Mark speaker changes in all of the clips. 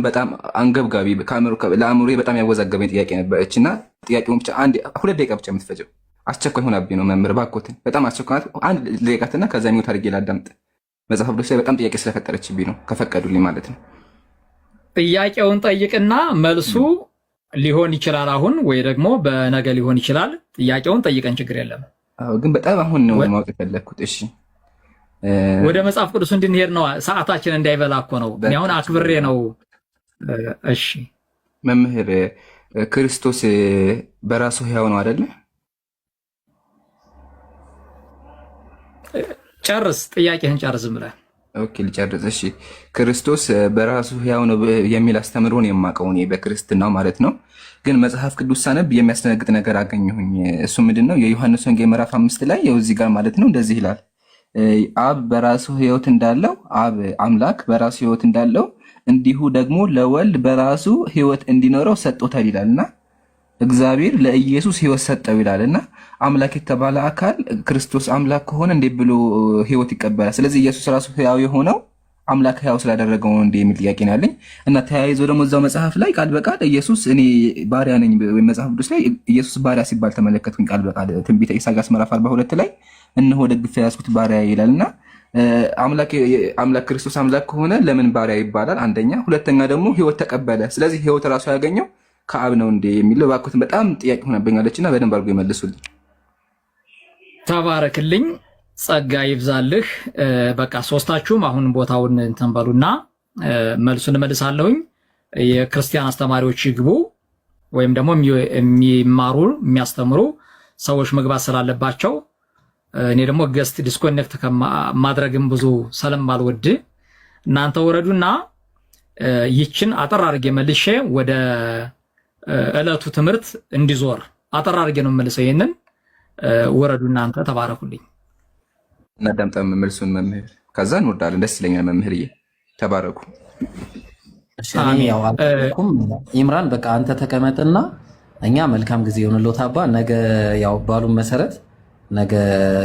Speaker 1: በጣም አንገብጋቢ ለአእምሮዬ በጣም ያወዛገበኝ ጥያቄ ነበረችና ጥያቄውን ብቻ አንድ 2 ደቂቃ ብቻ የምትፈጀው አስቸኳይ ሆናብኝ ነው መምህር ባኮትን በጣም አስቸኳይ አንድ ደቂቃትና ከዛ ሚውት አድርጌ ላዳምጥ መጽሐፍ ቅዱስ ላይ በጣም ጥያቄ ስለፈጠረችብኝ ነው ከፈቀዱልኝ ማለት ነው።
Speaker 2: ጥያቄውን ጠይቅና መልሱ ሊሆን ይችላል አሁን ወይ ደግሞ በነገ ሊሆን ይችላል። ጥያቄውን ጠይቀን ችግር የለም።
Speaker 1: አዎ ግን በጣም አሁን ነው ማወቅ የፈለኩት። እሺ
Speaker 2: ወደ መጽሐፍ ቅዱስ እንድንሄድ ነው፣ ሰዓታችን እንዳይበላ እኮ ነው። እኔ አሁን አክብሬ ነው። እሺ
Speaker 1: መምህር ክርስቶስ በራሱ ሕያው ነው አይደለ?
Speaker 2: ጨርስ፣ ጥያቄህን ጨርስ ብለህ።
Speaker 1: ኦኬ ልጨርስ። እሺ ክርስቶስ በራሱ ሕያው ነው የሚል አስተምሮን የማውቀው እኔ በክርስትናው ማለት ነው። ግን መጽሐፍ ቅዱስ ሳነብ የሚያስደነግጥ ነገር አገኘሁኝ። እሱ ምንድነው? የዮሐንስ ወንጌል ምዕራፍ 5 ላይ ያው እዚህ ጋር ማለት ነው እንደዚህ ይላል፣ አብ በራሱ ሕይወት እንዳለው አብ አምላክ በራሱ ሕይወት እንዳለው እንዲሁ ደግሞ ለወልድ በራሱ ሕይወት እንዲኖረው ሰጥቶታል ይላልና እግዚአብሔር ለኢየሱስ ሕይወት ሰጠው ይላልና አምላክ የተባለ አካል ክርስቶስ አምላክ ከሆነ እንዴት ብሎ ሕይወት ይቀበላል? ስለዚህ ኢየሱስ ራሱ ሕያው የሆነው አምላክ ሕያው ስላደረገው ነው እንዴ የሚል ጥያቄ ነው ያለኝ። እና ተያይዞ ደግሞ እዛው መጽሐፍ ላይ ቃል በቃል ኢየሱስ እኔ ባሪያ ነኝ ወይ መጽሐፍ ቅዱስ ላይ ኢየሱስ ባሪያ ሲባል ተመለከትኩኝ። ቃል በቃል ትንቢተ ኢሳይያስ ምዕራፍ 42 ላይ እነሆ ደግፌ ያዝኩት ባሪያ ይላልና አምላክ ክርስቶስ አምላክ ከሆነ ለምን ባሪያ ይባላል? አንደኛ። ሁለተኛ ደግሞ ሕይወት ተቀበለ። ስለዚህ ሕይወት ራሱ ያገኘው ከአብ ነው እንዴ የሚለው እባክዎትን በጣም ጥያቄ ሆነብኛለችና በደንብ አድርጎ ይመልሱልኝ።
Speaker 2: ተባረክልኝ፣ ጸጋ ይብዛልህ። በቃ ሶስታችሁም አሁን ቦታውን እንትን በሉና መልሱን እመልሳለሁኝ። የክርስቲያን አስተማሪዎች ይግቡ ወይም ደግሞ የሚማሩ የሚያስተምሩ ሰዎች መግባት ስላለባቸው እኔ ደግሞ ገስት ዲስኮኔክት ማድረግም ብዙ ስለማልወድ እናንተ ወረዱና ይችን አጠር አድርጌ መልሼ ወደ ዕለቱ ትምህርት እንዲዞር አጠር አድርጌ ነው መልሰው። ይሄንን ወረዱ እናንተ ተባረኩልኝ።
Speaker 1: እናዳምጣም መልሱን መምህር፣ ከዛ እንወርዳለን። ደስ ይለኛል መምህርዬ፣ ተባረኩ።
Speaker 3: ኢምራን በቃ አንተ ተቀመጥና እኛ መልካም ጊዜ ይሁንልዎት አባ። ነገ ያው ባሉን መሰረት ነገ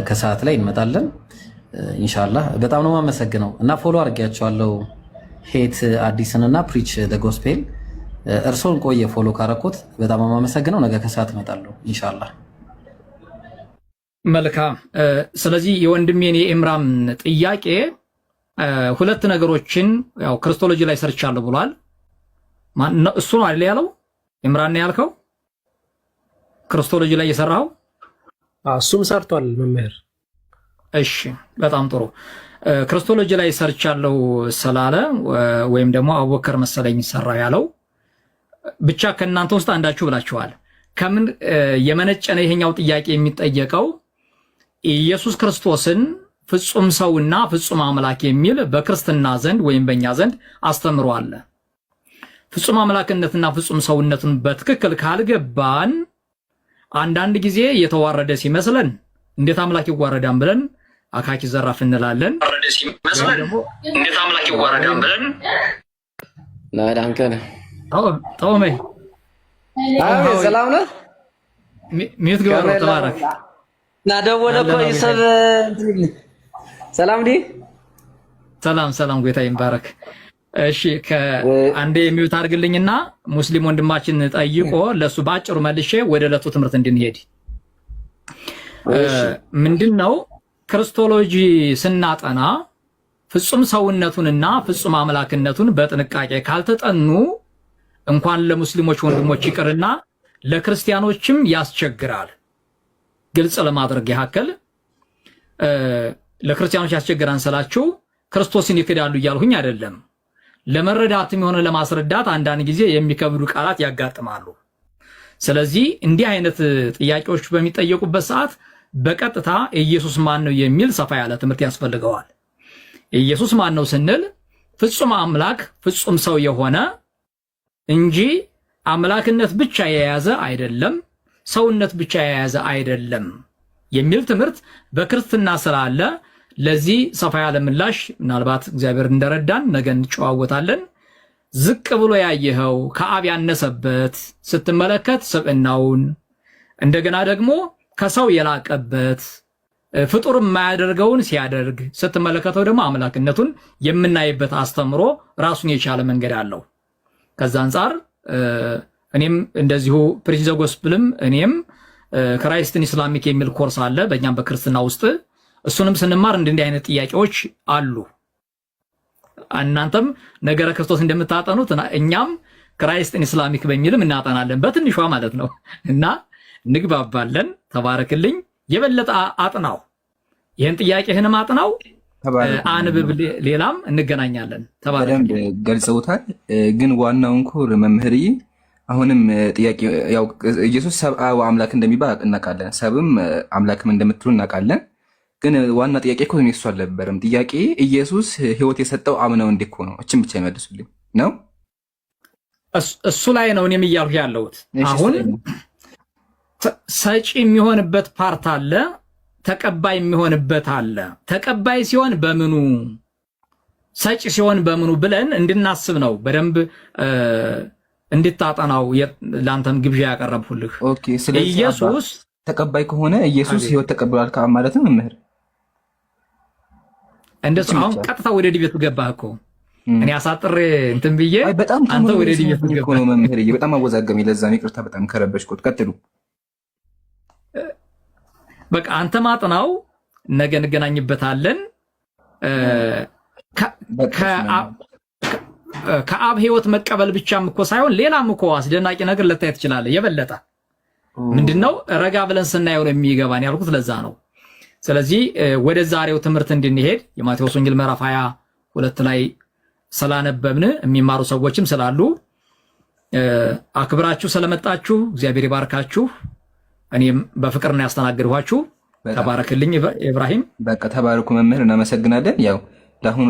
Speaker 3: ከሰዓት ላይ እንመጣለን ኢንሻአላህ። በጣም ነው የማመሰግነው እና ፎሎ አድርጌያቸዋለሁ ሄት አዲስንና ፕሪች ዘ ጎስፔል። እርሶን ቆየ ፎሎ ካረኩት በጣም ነው የማመሰግነው። ነገ ከሰዓት እመጣለሁ ኢንሻአላህ።
Speaker 2: መልካም። ስለዚህ የወንድሜን የኢምራን ጥያቄ ሁለት ነገሮችን ያው ክርስቶሎጂ ላይ ሰርቻለሁ ብሏል። እሱ ነው አይደል ያለው? ኢምራን ነው ያልከው? ክርስቶሎጂ ላይ የሰራው
Speaker 4: እሱም ሰርቷል መምህር።
Speaker 2: እሺ በጣም ጥሩ። ክርስቶሎጂ ላይ ሰርቻለሁ ስላለ ወይም ደግሞ አቡበከር መሰለኝ ሰራ ያለው ብቻ ከእናንተ ውስጥ አንዳችሁ ብላችኋል። ከምን የመነጨ ነው ይሄኛው ጥያቄ የሚጠየቀው? ኢየሱስ ክርስቶስን ፍጹም ሰውና ፍጹም አምላክ የሚል በክርስትና ዘንድ ወይም በእኛ ዘንድ አስተምሮ አለ። ፍጹም አምላክነትና ፍጹም ሰውነቱን በትክክል ካልገባን አንዳንድ ጊዜ የተዋረደ ሲመስለን እንዴት አምላክ ይዋረዳን ብለን አካኪ ዘራፍ እንላለን። እንዴት አምላክ ይዋረዳን ብለን
Speaker 5: ናዳንከነ
Speaker 2: ጦሜ
Speaker 5: ሰላም ነው
Speaker 2: ሚት ገበሮ ተባረክ
Speaker 5: ናደወለ እኮ ይሰብ ሰላም ዲ
Speaker 2: ሰላም ጌታ ይባረክ። እሺ ከአንዴ የሚውት አድርግልኝና ሙስሊም ወንድማችን ጠይቆ ለሱ ባጭሩ መልሼ ወደ ዕለቱ ትምህርት እንድንሄድ። ምንድነው ክርስቶሎጂ ስናጠና ፍጹም ሰውነቱንና ፍጹም አምላክነቱን በጥንቃቄ ካልተጠኑ እንኳን ለሙስሊሞች ወንድሞች ይቅርና ለክርስቲያኖችም ያስቸግራል። ግልጽ ለማድረግ ያክል ለክርስቲያኖች ያስቸግራን ስላችሁ ክርስቶስን ይክዳሉ እያልሁኝ አይደለም። ለመረዳትም የሆነ ለማስረዳት አንዳንድ ጊዜ የሚከብዱ ቃላት ያጋጥማሉ። ስለዚህ እንዲህ አይነት ጥያቄዎች በሚጠየቁበት ሰዓት በቀጥታ ኢየሱስ ማን ነው የሚል ሰፋ ያለ ትምህርት ያስፈልገዋል። ኢየሱስ ማን ነው ስንል ፍጹም አምላክ ፍጹም ሰው የሆነ እንጂ አምላክነት ብቻ የያዘ አይደለም፣ ሰውነት ብቻ የያዘ አይደለም የሚል ትምህርት በክርስትና ስላለ ለዚህ ሰፋ ያለ ምላሽ ምናልባት እግዚአብሔር እንደረዳን ነገ እንጨዋወታለን። ዝቅ ብሎ ያየኸው ከአብ ያነሰበት ስትመለከት ስብዕናውን፣ እንደገና ደግሞ ከሰው የላቀበት ፍጡር የማያደርገውን ሲያደርግ ስትመለከተው ደግሞ አምላክነቱን የምናይበት አስተምሮ ራሱን የቻለ መንገድ አለው። ከዛ አንጻር እኔም እንደዚሁ ፕሪች ዘ ጎስፕልም እኔም ክራይስትን ኢስላሚክ የሚል ኮርስ አለ በእኛም በክርስትና ውስጥ እሱንም ስንማር እንዲህ አይነት ጥያቄዎች አሉ። እናንተም ነገረ ክርስቶስ እንደምታጠኑት እኛም ክራይስትን ኢስላሚክ በሚልም እናጠናለን በትንሿ ማለት ነው። እና እንግባባለን። ተባረክልኝ። የበለጠ አጥናው፣ ይህን ጥያቄህንም አጥናው፣ አንብብ፣ ሌላም እንገናኛለን።
Speaker 1: በደንብ ገልጸውታል። ግን ዋናውን ኮር መምህርዬ አሁንም ጥያቄ ያው ኢየሱስ ሰብአዊ አምላክ እንደሚባል እናውቃለን፣ ሰብም አምላክም እንደምትሉ እናውቃለን። ግን ዋና ጥያቄ እኮ እሱ አልነበረም። ጥያቄ ኢየሱስ ሕይወት የሰጠው አምነው እንዴ እኮ ነው። እችን ብቻ ይመልሱልኝ ነው።
Speaker 2: እሱ ላይ ነው እኔም እያልኩ ያለሁት። አሁን ሰጪ የሚሆንበት ፓርት አለ፣ ተቀባይ የሚሆንበት አለ። ተቀባይ ሲሆን በምኑ ሰጪ ሲሆን በምኑ ብለን እንድናስብ ነው በደንብ እንድታጠናው ለአንተም ግብዣ ያቀረብሁልህ።
Speaker 1: ኦኬ። ስለዚህ
Speaker 2: ኢየሱስ
Speaker 1: ተቀባይ ከሆነ ኢየሱስ ሕይወት ተቀብሏል ማለት ነው መምህር?
Speaker 2: እንደሱ አሁን ቀጥታ ወደ ዲቤቱ ገባህ እኮ። እኔ አሳጥሬ እንትን ብዬ አንተ ወደ ዲቤቱ ገባህ
Speaker 1: ነው መምህር። በጣም አወዛገሚ። ለዛ ነው ይቅርታ፣ በጣም ከረበሽኩት። ቀጥሉ።
Speaker 2: በቃ አንተ ማጥናው፣ ነገ እንገናኝበታለን። ከአብ ሕይወት መቀበል ብቻም እኮ ሳይሆን ሌላም እኮ አስደናቂ ነገር ልታይ ትችላለህ። የበለጠ ምንድነው ረጋ ብለን ስናየው ነው የሚገባን ያልኩት ለዛ ነው። ስለዚህ ወደ ዛሬው ትምህርት እንድንሄድ የማቴዎስ ወንጌል ምዕራፍ 22 ላይ ስላነበብን የሚማሩ ሰዎችም ስላሉ አክብራችሁ ስለመጣችሁ እግዚአብሔር ይባርካችሁ። እኔም በፍቅር ነው ያስተናግድኋችሁ። ተባረክልኝ ኢብራሂም።
Speaker 1: በቃ ተባረኩ መምህር፣ እናመሰግናለን። ያው ለአሁኑ